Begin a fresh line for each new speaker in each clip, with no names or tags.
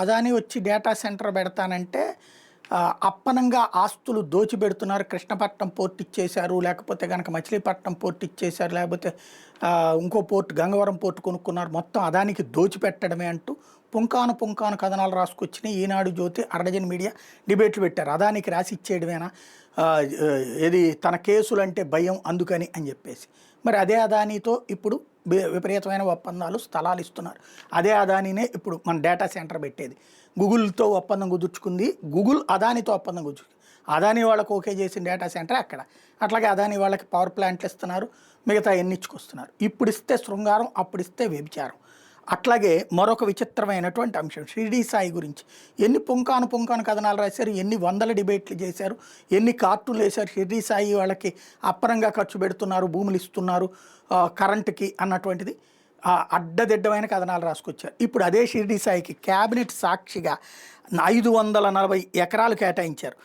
అదాని వచ్చి data centre పెడతానంటే అప్పనంగా ఆస్తులు దోచిపెడుతున్నారు. కృష్ణపట్నం పోర్ట్ ఇచ్చేశారు, లేకపోతే గనక మచిలీపట్నం పోర్ట్ ఇచ్చేశారు, లేకపోతే ఇంకో పోర్ట్ గంగవరం పోర్ట్ కొనుక్కున్నారు. మొత్తం అదానికి దోచిపెట్టడమే అంటూ పుంకాను కథనాలు రాసుకొచ్చినాయి. ఈనాడు, జ్యోతి, అర్డజన్ మీడియా డిబేట్లు పెట్టారు. అదానికి రాసి ఇచ్చేయడమేనా, ఏది తన కేసులంటే భయం అందుకని అని చెప్పేసి. మరి అదే అదానితో ఇప్పుడు విపరీతమైన ఒప్పందాలు, స్థలాలు ఇస్తున్నారు. అదే అదానినే ఇప్పుడు మన డేటా సెంటర్ పెట్టేది. గూగుల్తో ఒప్పందం కుదుర్చుకుంది, గూగుల్ అదానితో ఒప్పందం కుదుర్చుకుంది. అదాని వాళ్ళకు ఓకే చేసిన డేటా సెంటర్ అక్కడ. అట్లాగే అదాని వాళ్ళకి పవర్ ప్లాంట్లు ఇస్తున్నారు, మిగతా ఎన్నిచ్చుకొస్తున్నారు. ఇప్పుడు ఇస్తే శృంగారం, అప్పుడు ఇస్తే వ్యభిచారం. అట్లాగే మరొక విచిత్రమైనటువంటి అంశం షిరిడీ సాయి గురించి ఎన్ని పుంకాను కథనాలు రాశారు, ఎన్ని వందల డిబేట్లు చేశారు, ఎన్ని కార్టూన్లు వేశారు. షిరిడీ సాయి వాళ్ళకి అప్పరంగా ఖర్చు పెడుతున్నారు, భూములు ఇస్తున్నారు కరెంటుకి అన్నటువంటిది అడ్డదిడ్డమైన కథనాలు రాసుకొచ్చారు. ఇప్పుడు అదే షిరిడీ సాయికి క్యాబినెట్ సాక్షిగా 540 ఎకరాలు కేటాయించారు.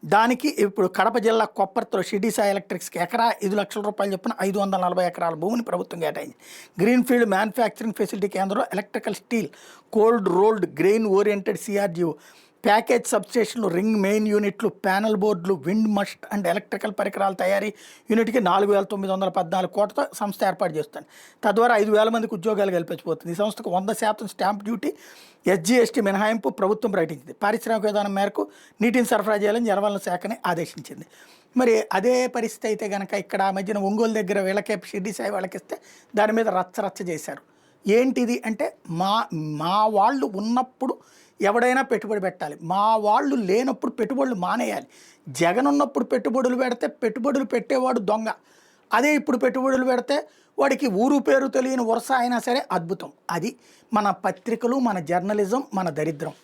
దానికి ఇప్పుడు కడప జిల్లా కొప్పర్తిలో షిరిడీ సాయి ఎలక్ట్రిక్స్కి ఎకరా 5 లక్షల రూపాయలు చొప్పున 540 ఎకరాల భూమిని ప్రభుత్వం కేటాయించింది. గ్రీన్ఫీల్డ్ మ్యానుఫ్యాక్చరింగ్ ఫెసిలిటీ కేంద్రంలో electrical steel, cold rolled grain oriented CRGO, package సబ్స్టేషన్లు, రింగ్ మెయిన్ యూనిట్లు, ప్యానల్ బోర్డులు, విండ్ మస్ట్ అండ్ ఎలక్ట్రికల్ పరికరాల తయారీ యూనిట్కి 4,914 కోట్లతో సంస్థ ఏర్పాటు చేస్తుంది. తద్వారా 5,000 మందికి ఉద్యోగాలు కల్పించబోతుంది. ఈ సంస్థకు 100% స్టాంప్ డ్యూటీ, ఎస్జీఎస్టీ మినహాయింపు ప్రభుత్వం ప్రకటించింది. పారిశ్రామిక విధానం మేరకు నీటిని సరఫరా చేయాలని జలవనరుల శాఖని ఆదేశించింది. మరి అదే పరిస్థితి అయితే కనుక ఇక్కడ మధ్యన ఒంగోలు దగ్గర వీళ్ళకే షిరిడీ సాయి వాళ్ళకిస్తే దాని మీద రచ్చ చేశారు. ఏంటిది అంటే మా వాళ్ళు ఉన్నప్పుడు ఎవడైనా పెట్టుబడి పెట్టాలి, మా వాళ్ళు లేనప్పుడు పెట్టుబడులు మానేయాలి. జగన్ ఉన్నప్పుడు పెట్టుబడులు పెడితే పెట్టుబడులు పెట్టేవాడు దొంగ. అదే ఇప్పుడు పెట్టుబడులు పెడితే వాడికి ఊరు పేరు తెలియని వరుస అయినా సరే అద్భుతం. అది మన పత్రికలు, మన జర్నలిజం, మన దరిద్రం.